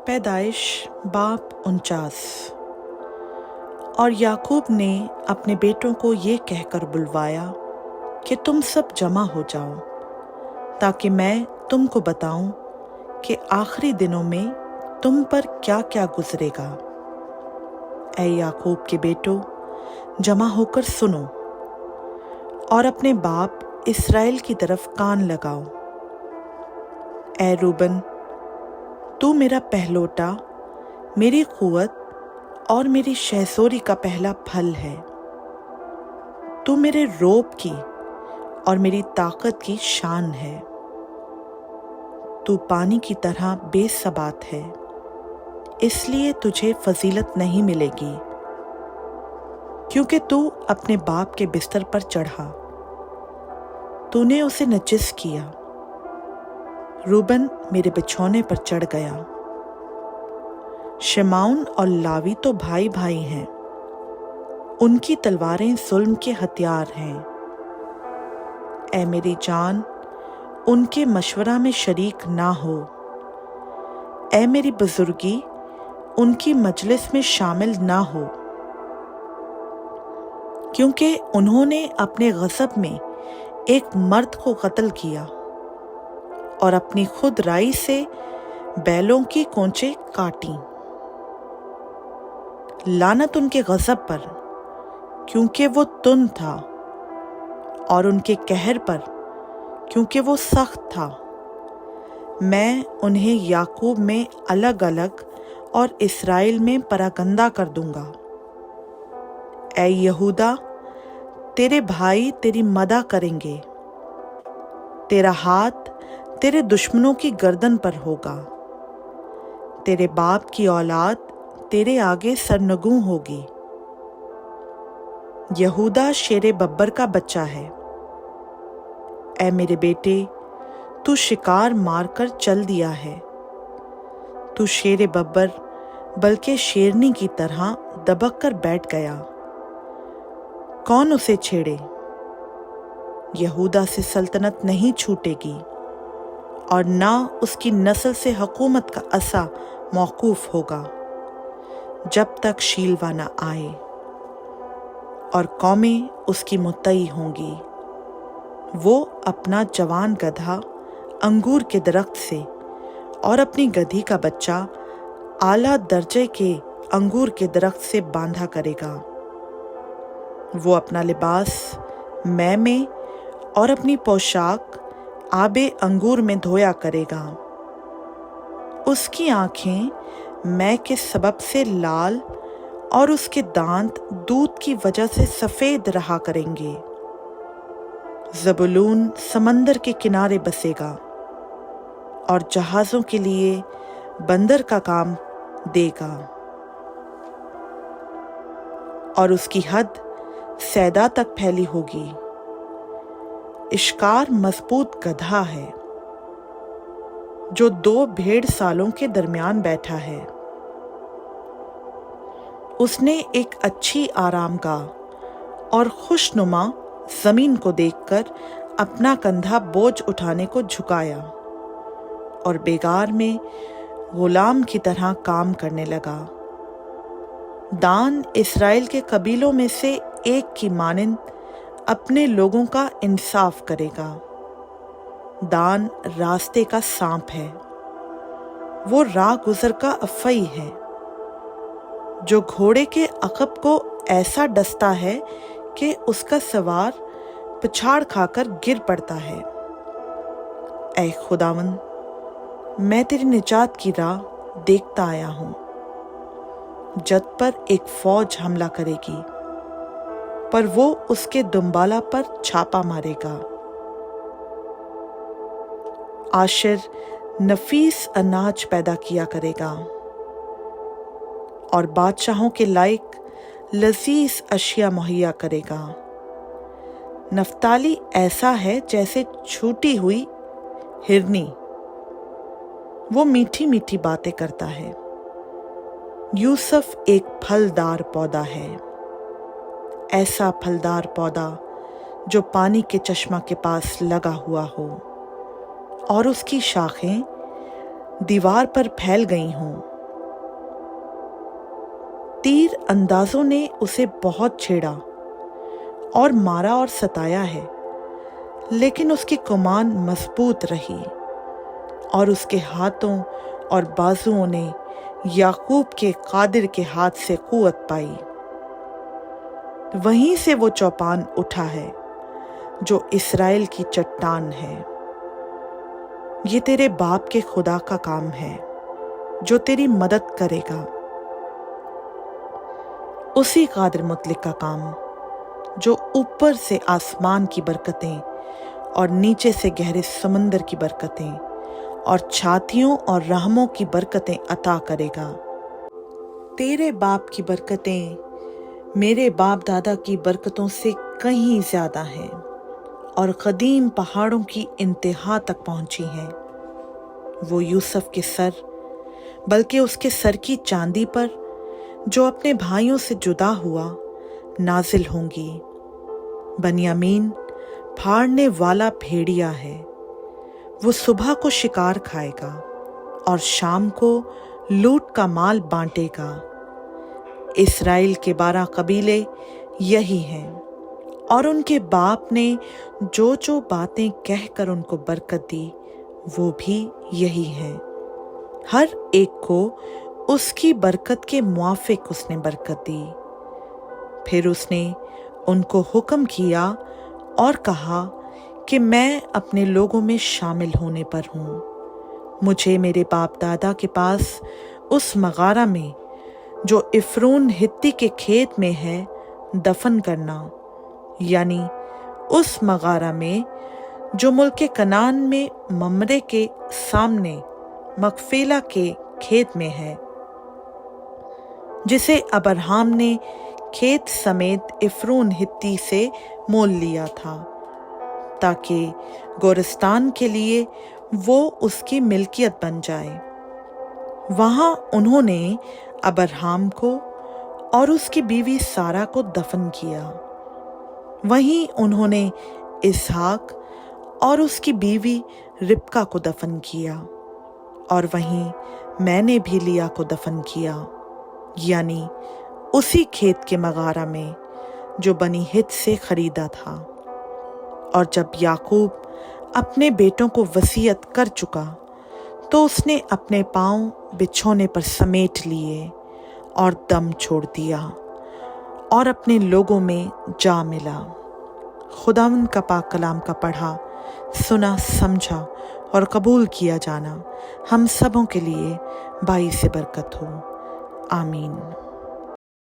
पैदाइश बाब 49। और याकूब ने अपने बेटों को ये कहकर बुलवाया कि तुम सब जमा हो जाओ, ताकि मैं तुमको बताऊं कि आखिरी दिनों में तुम पर क्या क्या गुजरेगा। ऐ याकूब के बेटो, जमा होकर सुनो और अपने बाप इसराइल की तरफ कान लगाओ। ऐ रूबन, तू मेरा पहलोटा, मेरी कुव्वत और मेरी शहसोरी का पहला फल है। तू मेरे रोब की और मेरी ताकत की शान है। तू पानी की तरह बेसबात है, इसलिए तुझे फजीलत नहीं मिलेगी, क्योंकि तू अपने बाप के बिस्तर पर चढ़ा, तूने उसे नजिस किया। रूबन मेरे बिछौने पर चढ़ गया। शिमौन और लावी तो भाई भाई हैं, उनकी तलवारें जुल्म के हथियार हैं। ऐ मेरी जान, उनके मशवरा में शरीक ना हो। ऐ मेरी बुजुर्गी, उनकी मजलिस में शामिल ना हो, क्योंकि उन्होंने अपने गज़ब में एक मर्द को कत्ल किया और अपनी खुद राई से बैलों की कोंचें काटी। लानत उनके गज़ब पर, क्योंकि वो तुंद था, और उनके कहर पर, क्योंकि वो सख्त था। मैं उन्हें याकूब में अलग अलग और इसराइल में परागंदा कर दूंगा। ऐ यहूदा, तेरे भाई तेरी मदद करेंगे, तेरा हाथ तेरे दुश्मनों की गर्दन पर होगा। तेरे बाप की औलाद तेरे आगे सरनगू होगी। यहूदा शेरे बब्बर का बच्चा है। ऐ मेरे बेटे, तू शिकार मारकर चल दिया है। तू शेरे बब्बर बल्कि शेरनी की तरह दबक कर बैठ गया। कौन उसे छेड़े? यहूदा से सल्तनत नहीं छूटेगी और ना उसकी नस्ल से हुकूमत का असा मौकूफ होगा, जब तक शीलवा न आए, और कौमें उसकी मुत्तई होंगी। वो अपना जवान गधा अंगूर के दरख्त से और अपनी गधी का बच्चा आला दर्जे के अंगूर के दरख्त से बांधा करेगा। वो अपना लिबास मैं में और अपनी पोशाक आबे अंगूर में धोया करेगा। उसकी आंखें मैं के सबब से लाल और उसके दांत दूध की वजह से सफेद रहा करेंगे। ज़बूलून समंदर के किनारे बसेगा और जहाज़ों के लिए बंदर का काम देगा, और उसकी हद सैदा तक फैली होगी। इश्कार मजबूत गधा है, जो 2 भेड़ सालों के दरमियान बैठा है। उसने एक अच्छी आरामगाह और खुशनुमा जमीन को देखकर अपना कंधा बोझ उठाने को झुकाया और बेगार में गुलाम की तरह काम करने लगा। दान इसराइल के कबीलों में से एक की मानिंद अपने लोगों का इंसाफ करेगा। दान रास्ते का सांप है, वो राह गुजर का अफ़ई है, जो घोड़े के अक़ब को ऐसा डसता है कि उसका सवार पिछाड़ खाकर गिर पड़ता है। ऐ खुदावंद, मैं तेरी निजात की राह देखता आया हूँ। जद पर एक फौज हमला करेगी, पर वो उसके दुम्बाला पर छापा मारेगा। आशिर नफीस अनाज पैदा किया करेगा और बादशाहों के लायक लजीज अशिया मुहैया करेगा। नफ्ताली ऐसा है जैसे छूटी हुई हिरनी, वो मीठी मीठी बातें करता है। यूसुफ एक फलदार पौधा है, ऐसा फलदार पौधा जो पानी के चश्मा के पास लगा हुआ हो और उसकी शाखें दीवार पर फैल गई हों। तीर अंदाजों ने उसे बहुत छेड़ा और मारा और सताया है, लेकिन उसकी कमान मजबूत रही और उसके हाथों और बाजुओं ने याकूब के कादिर के हाथ से कुव्वत पाई। वहीं से वो चौपान उठा है जो इस्राएल की चट्टान है। ये तेरे बाप के खुदा का काम है जो तेरी मदद करेगा, उसी कादिर मुतलिक का काम जो ऊपर से आसमान की बरकतें और नीचे से गहरे समंदर की बरकतें और छातियों और रहमों की बरकतें अता करेगा। तेरे बाप की बरकतें मेरे बाप दादा की बरकतों से कहीं ज्यादा हैं और कदीम पहाड़ों की इंतहा तक पहुंची हैं। वो यूसुफ के सर, बल्कि उसके सर की चांदी पर जो अपने भाइयों से जुदा हुआ, नाजिल होंगी। बनियामीन फाड़ने वाला भेड़िया है, वो सुबह को शिकार खाएगा और शाम को लूट का माल बांटेगा। इस्राएल के 12 कबीले यही हैं और उनके बाप ने जो जो बातें कहकर उनको बरकत दी वो भी यही हैं। हर एक को उसकी बरकत के मुआफिक उसने बरकत दी। फिर उसने उनको हुक्म किया और कहा कि मैं अपने लोगों में शामिल होने पर हूँ। मुझे मेरे बाप दादा के पास उस मगारा में जो इफ्रून हित्ती के खेत में है दफन करना, यानी उस मगारा में जो मुल्क कनान में ममरे के सामने मकफेला के खेत में है, जिसे अब्राहम ने खेत समेत इफ्रून हित्ती से मोल लिया था, ताकि गोरस्तान के लिए वो उसकी मिल्कियत बन जाए। वहां उन्होंने अब्राहम को और उसकी बीवी सारा को दफन किया। वहीं उन्होंने इसहाक और उसकी बीवी रिबका को दफन किया, और वहीं मैंने भी लिया को दफन किया, यानी उसी खेत के मगारा में जो बनी हित से खरीदा था। और जब याकूब अपने बेटों को वसीयत कर चुका तो उसने अपने पांव बिछौने पर समेट लिए और दम छोड़ दिया और अपने लोगों में जा मिला। खुदावंद का पाक कलाम का पढ़ा, सुना, समझा और कबूल किया जाना हम सबों के लिए बाइस बरकत हो। आमीन।